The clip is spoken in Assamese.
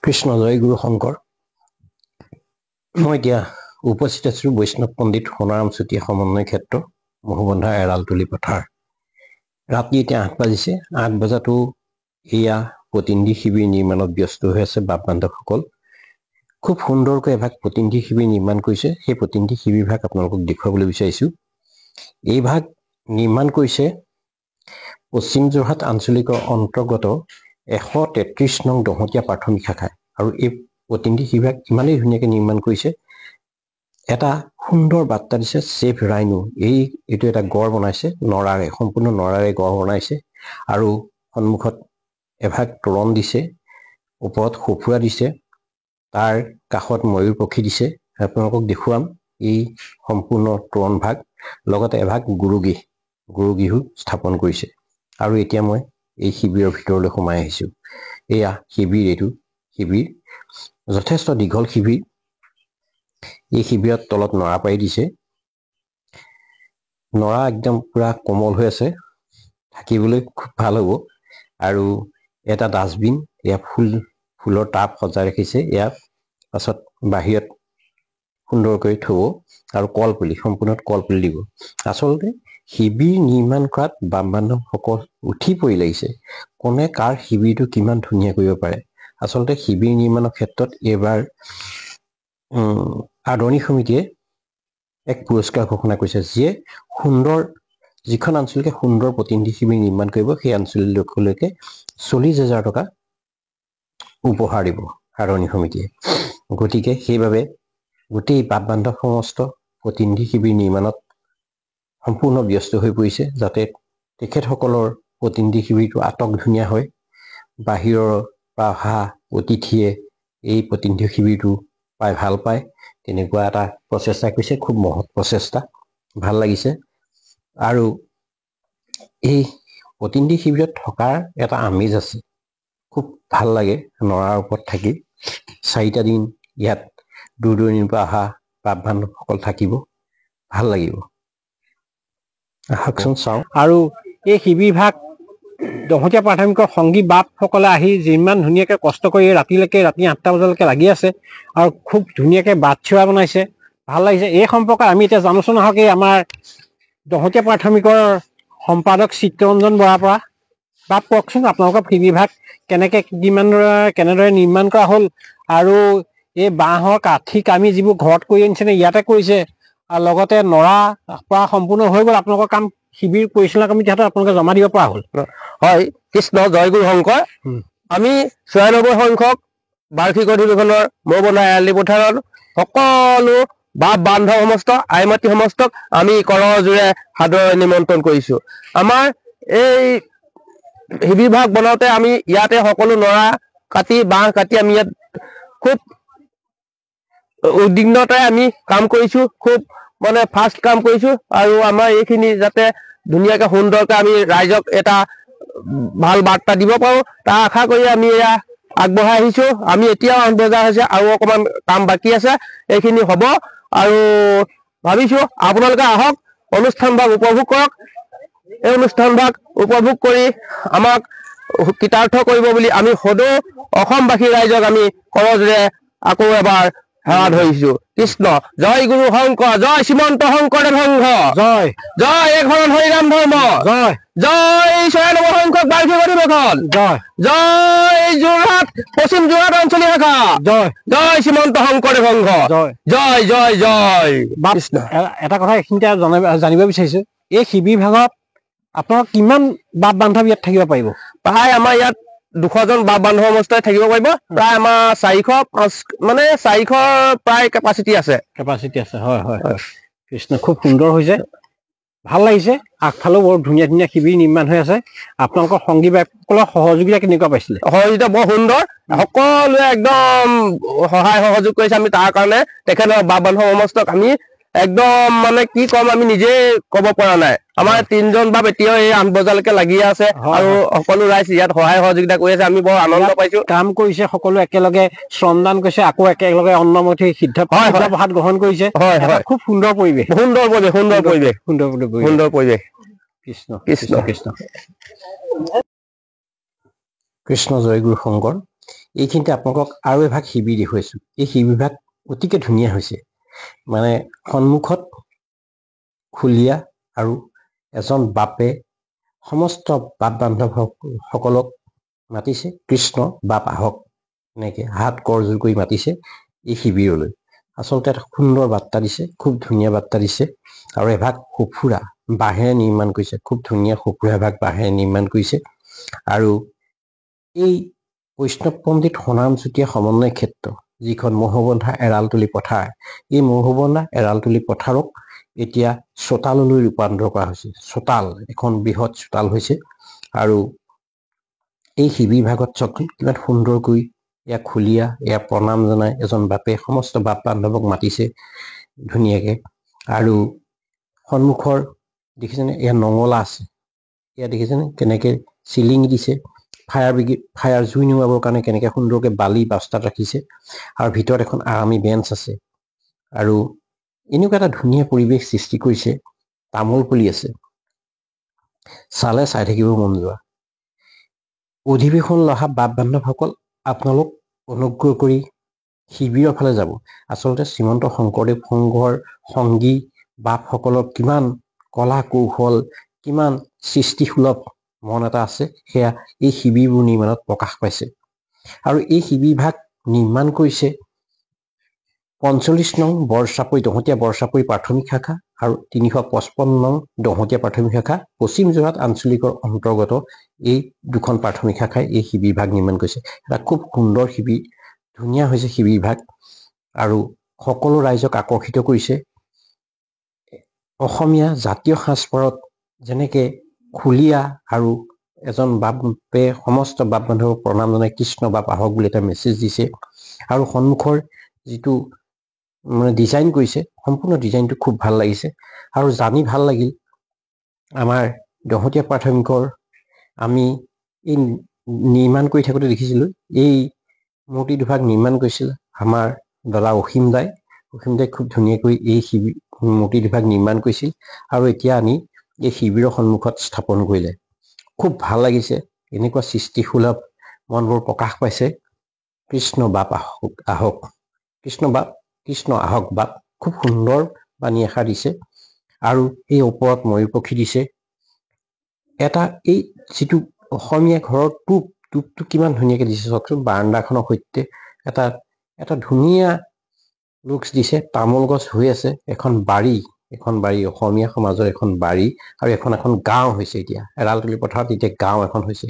কৃষ্ণ জয় গুৰু শংকৰ। মই এতিয়া উপস্থিত আছো বৈষ্ণৱ পণ্ডিত সোণাৰাম চুতীয়া সমন্বয় ক্ষেত্ৰ মহুবন্ধা এৰালতলী পথাৰ। ৰাতি এতিয়া 8 বাজিছে। 8 বজাতো এয়া প্ৰতিনিধি শিবিৰ নিৰ্মাণত ব্যস্ত হৈ আছে বাপ বান্ধৱসকল। খুব সুন্দৰকৈ এভাগ প্ৰতিনিধি শিবিৰ নিৰ্মাণ কৰিছে। সেই প্ৰতিনিধি শিবিৰ ভাগ আপোনালোকক দেখুৱাবলৈ বিচাৰিছো। এই ভাগ নিৰ্মাণ কৰিছে পশ্চিম যোৰহাট আঞ্চলিকৰ অন্তৰ্গত 133 নং দহতীয়া প্ৰাথমিক শাখায়। আৰু এই প্ৰতিনিধি শিবিৰ ইমানেই ধুনীয়াকৈ নিৰ্মাণ কৰিছে, এটা সুন্দৰ বাৰ্তা দিছে চেফ ৰাইনো। এইটো এটা গড় বনাইছে নৰাৰে, সম্পূৰ্ণ নৰাৰে গড় বনাইছে আৰু সন্মুখত এভাগ তোৰণ দিছে, ওপৰত সঁফুৰা দিছে, তাৰ কাষত ময়ূৰ পক্ষী দিছে। আপোনালোকক দেখুৱাম এই সম্পূৰ্ণ তোৰণ ভাগ, লগতে এভাগ গুৰুগৃহো স্থাপন কৰিছে। আৰু এতিয়া মই এই শিবিৰৰ ভিতৰলৈ সোমাই আহিছো। এয়া শিবিৰ, এইটো শিবিৰ যথেষ্ট দীঘল শিবিৰ। এই শিবিৰত তলত নৰা পাৰি দিছে, নৰা একদম পুৰা কোমল হৈ আছে, থাকিবলৈ খুব ভাল হ'ব। আৰু এটা ডাষ্টবিন, এয়া ফুলৰ টাব সজাই ৰাখিছে। ইয়াৰ পাছত বাহিৰত সুন্দৰকৈ থব আৰু কলপুলি, সম্পূৰ্ণ কলপুলি দিব। আচলতে শিবিৰ নিৰ্মাণ কৰাত বাপ বান্ধৱসকল উঠি পৰি লাগিছে, কোনে কাৰ শিবিৰটো কিমান ধুনীয়া কৰিব পাৰে। আচলতে শিবিৰ নিৰ্মাণৰ ক্ষেত্ৰত এইবাৰ আদৰণি সমিতিয়ে এক পুৰস্কাৰ ঘোষণা কৰিছে, যিখন অঞ্চলকে সুন্দৰ প্ৰতিনিধি শিবিৰ নিৰ্মাণ কৰিব, সেই অঞ্চললৈকে 40,000 টকা উপহাৰ দিব আদৰণি সমিতিয়ে। গতিকে সেইবাবে গোটেই বাপ বান্ধৱ সমস্ত প্ৰতিনিধি শিবিৰ নিৰ্মাণত সম্পূৰ্ণ ব্যস্ত হৈ পৰিছে, যাতে তেখেতসকলৰ প্ৰতিনিধি শিবিৰটো আটক ধুনীয়া হয়। বাহিৰৰ পৰা অহা অতিথিয়ে এই প্ৰতিনিধি শিবিৰটো পাই ভাল পায়, তেনেকুৱা এটা প্ৰচেষ্টা কৰিছে। খুব মহৎ প্ৰচেষ্টা, ভাল লাগিছে। আৰু এই প্ৰতিনিধি শিবিৰত থকাৰ এটা আমেজ আছে, খুব ভাল লাগে। নৰাৰ ওপৰত থাকি 4টা দিন ইয়াত দূৰ দূৰণিৰ পৰা অহা বাপ বান্ধৱসকল থাকিব, ভাল লাগিব। আহকচোন চাওঁ। আৰু এই শিবিৰ ভাগ দহতীয়া প্ৰাথমিকৰ সংগী বাপসকলে আহি যিমান ধুনীয়াকৈ কষ্ট কৰি ৰাতি 8টা বজালৈকে লাগি আছে আৰু খুব ধুনীয়াকৈ বাটচ'ৰা বনাইছে, ভাল লাগিছে। এই সম্পৰ্কে আমি এতিয়া জানোচোন আহক এই আমাৰ দহতীয়া প্ৰাথমিকৰ সম্পাদক চিত্তৰঞ্জন বৰাৰ পৰা। বাপ কওকচোন আপোনালোকৰ শিবিৰ ভাগ কেনেদৰে নিৰ্মাণ কৰা হ'ল, আৰু এই বাঁহৰ কাঠি কামি যিবোৰ ঘৰত কৰি আনিছে নে ইয়াতে কৰিছে, আৰু লগতে নৰা পৰা সম্পূৰ্ণ হৈ গ'ল আপোনালোকৰ কাম, শিবিৰ পৰিচালনা কমিটিৰ হাতত আপোনালোকে জমা দিব পৰা হ'ল। হয়, কৃষ্ণ জয় গুৰু শংকৰ। আমি 96 সংখ্যক বাৰ্ষিক অধিৱেশনৰ মহুবন্ধা এৰালতলী পথাৰত সকলো বাপ বান্ধৱ সমস্ত, আই মাতৃ সমস্তক আমি কৰজোৰে সাদৰে নিমন্ত্ৰণ কৰিছো। আমাৰ এই শিবিৰ ভাগ বনাওঁতে আমি ইয়াতে সকলো নৰা কাটি, বাঁহ কাটি আমি ইয়াত খুব উদ্বিগ্নতাৰে আমি কাম কৰিছো, খুব ফাষ্ট কাম কৰিছো। আৰু আমাৰ এইখিনি যাতে ধুনীয়াকে সুন্দৰকে আমি ৰাইজক এটা ভাল বাৰ্তা দিব পাৰো, তাৰ আশা কৰি আমি এয়া আগবঢ়াই আহিছো। আমি এতিয়াও 8 বজা হৈছে আৰু অকমান কাম বাকী আছে, এইখিনি হ'ব। আৰু ভাবিছো আপোনালোকে আহক, অনুষ্ঠান ভাগ উপভোগ কৰক। এই অনুষ্ঠান ভাগ উপভোগ কৰি আমাক কৃতাৰ্থ কৰিব বুলি আমি সদৌ অসমবাসী ৰাইজক আমি কৰজোৰে আকৌ এবাৰ সেৱা ধৰিছো। কৃষ্ণ জয় গুৰু শংকৰ, জয় শ্ৰীমন্ত শংকৰদেৱ সংঘ, জয় জয় এক শৰণ হৰিৰাম ধৰ্ম, জয় জয় 96 সংখ্যক বাৰ্ষিক অধিৱেশন, জয় জয় যোৰহাট পশ্চিম যোৰহাট আঞ্চলিক শাখা, জয় জয় শ্ৰীমন্ত শংকৰদেৱ সংঘ, জয় জয় জয় জয়। কৃষ্ণ। এটা কথা এইখিনিতে জানিব বিচাৰিছো, এই শিবিৰ ভাগত আপোনালোক কিমান বাপ বান্ধৱ ইয়াত থাকিব পাৰিব? প্ৰায় আমাৰ ইয়াত 200 জন বাপ বান্ধৱ সমষ্টিয়ে থাকিব পাৰিব। প্ৰায় আমাৰ 400 প্ৰায় কেপাচিটি আছে। হয় হয়। কৃষ্ণ, খুব সুন্দৰ হৈছে, ভাল লাগিছে। আগফালেও বৰ ধুনীয়া ধুনীয়া শিবিৰ নিৰ্মাণ হৈ আছে। আপোনালোকৰ সংগী বাপসকলৰ সহযোগিতা কেনেকুৱা পাইছিলে? সহযোগিতা বৰ সুন্দৰ, সকলোৱে একদম সহায় সহযোগ কৰিছে। আমি তাৰ কাৰণে তেখেতৰ বাপ বান্ধৱ সমস্তক আমি একদম কি কম, আমি নিজে ক'ব পৰা নাই। আমাৰ 3 জন বাপ এতিয়াও এই 8 বজালৈকে লাগি আছে আৰু সকলো ৰাইজ ইয়াত সহায় সহযোগিতা কৰি আছে। আমি বৰ আনন্দ পাইছো। কাম কৰিছে, সকলো একেলগে শ্ৰমদান কৰিছে, আকৌ একেলগে অন্নমুঠি সিদ্ধ প্ৰসাদ গ্ৰহণ কৰিছে। খুব সুন্দৰ পৰিৱেশ, সুন্দৰ পৰিৱেশ। কৃষ্ণ কৃষ্ণ কৃষ্ণ। কৃষ্ণ জয় গুৰু শংকৰ। এইখিনিতে আপোনালোকক আৰু এভাগ শিবিৰ দেখুৱাইছোঁ। এই শিবিৰভাগ অতিকে ধুনীয়া হৈছে। মানে সন্মুখত খুলীয়া আৰু এজন বাপে সমস্ত বাপ বান্ধৱসকলক মাতিছে, কৃষ্ণ বাপ আহক, এনেকৈ হাত কৰজোৰ কৰি মাতিছে এই শিবিৰলৈ। আচলতে এটা সুন্দৰ বাৰ্তা দিছে, খুব ধুনীয়া বাৰ্তা দিছে। আৰু এভাগ সঁফুৰা বাঁহেৰে নিৰ্মাণ কৰিছে, খুব ধুনীয়া সঁফুৰা এভাগ বাঁহেৰে নিৰ্মাণ কৰিছে। আৰু এই বৈষ্ণৱ পণ্ডিত সোণাৰাম চুতীয়া সমন্বয় ক্ষেত্ৰ, যিখন মহবন্ধা এৰালতলী পথাৰ, এই মহবন্ধা এৰালতলী পথাৰক এতিয়া চোতাললৈ ৰূপান্তৰ কৰা হৈছে। চোতাল, এখন বৃহৎ চোতাল হৈছে। আৰু এই শিবিৰ ভাগত চাওকচোন কিমান সুন্দৰকৈ এয়া খুলীয়া, এয়া প্ৰণাম জনাই এজন বাপে সমস্ত বাপ বান্ধৱক মাতিছে ধুনীয়াকে। আৰু সন্মুখৰ দেখিছেনে, এয়া নঙলা আছে, এয়া দেখিছেনে কেনেকে চিলিং দিছে, ফায়াৰ জুই নুমাবৰ কাৰণে কেনেকে সুন্দৰকে বালি বাস্তাত ৰাখিছে। আৰু ভিতৰত এখন আৰামী বেঞ্চ আছে। আৰু এনেকুৱা এটা ধুনীয়া পৰিৱেশ সৃষ্টি কৰিছে। তামোল পুলি আছে, চালে চাই থাকিব মন যোৱা। অধিৱেশন অহা বাপ বান্ধৱসকল, আপোনালোক অনুগ্ৰহ কৰি শিবিৰৰ ফালে যাব। আচলতে শ্ৰীমন্ত শংকৰদেৱ সংঘৰ সংগী বাপসকলৰ কিমান কলা কৌশল, কিমান সৃষ্টিসুলভ মন এটা আছে, সেয়া এই শিবিৰবোৰ নিৰ্মাণত প্ৰকাশ পাইছে। আৰু এই শিবিৰভাগ নিৰ্মাণ কৰিছে 45 নং বৰচাপৰি দহোটীয়া বৰচাপৰি প্ৰাথমিক শাখা আৰু 355 নং দহোটীয়া প্ৰাথমিক শাখা, পশ্চিম যোৰহাট আঞ্চলিকৰ অন্তৰ্গত এই দুখন প্ৰাথমিক শাখাই এই শিবিৰভাগ নিৰ্মাণ কৰিছে। এটা খুব সুন্দৰ শিবিৰ, ধুনীয়া হৈছে শিবিৰভাগ। আৰু সকলো ৰাইজক আকৰ্ষিত কৰিছে। অসমীয়া জাতীয় সাজপাৰত যেনেকে খুলীয়া আৰু এজন বাপে সমস্ত বাপ বান্ধৱক প্ৰণাম জনাই কৃষ্ণ বাপ আহক বুলি এটা মেছেজ দিছে। আৰু সন্মুখৰ যিটো মানে ডিজাইন কৰিছে, সম্পূৰ্ণ ডিজাইনটো খুব ভাল লাগিছে। আৰু জানি ভাল লাগিল, আমাৰ দহোটীয়া প্ৰাথমিকৰ আমি এই নিৰ্মাণ কৰি থাকোঁতে দেখিছিলোঁ, এই মূৰ্তি দুভাগ নিৰ্মাণ কৰিছিল আমাৰ দাদা অসীম দাই খুব ধুনীয়াকৈ এই মূৰ্তি দুভাগ নিৰ্মাণ কৰিছিল। আৰু এতিয়া আনি এই শিবিৰৰ সন্মুখত স্থাপন কৰিলে। খুব ভাল লাগিছে। এনেকুৱা সৃষ্টিসুলভ মনবোৰ প্ৰকাশ পাইছে। কৃষ্ণ বাপ আহক, কৃষ্ণ আহক বাপ, খুব সুন্দৰ বাণী এষাৰ দিছে। আৰু এই ওপৰত ময়ূৰ পক্ষী দিছে। এটা এই যিটো অসমীয়া ঘৰৰ টোপটো কিমান ধুনীয়াকে দিছে চাওকচোন। বাৰাণ্ডাখনৰ সৈতে এটা ধুনীয়া লুকচ দিছে। তামোল গছ হৈ আছে, এখন বাৰী অসমীয়া সমাজৰ এখন বাৰী। আৰু এখন গাঁও হৈছে এতিয়া, এৰালতলী পথাৰত এতিয়া গাঁও এখন হৈছে।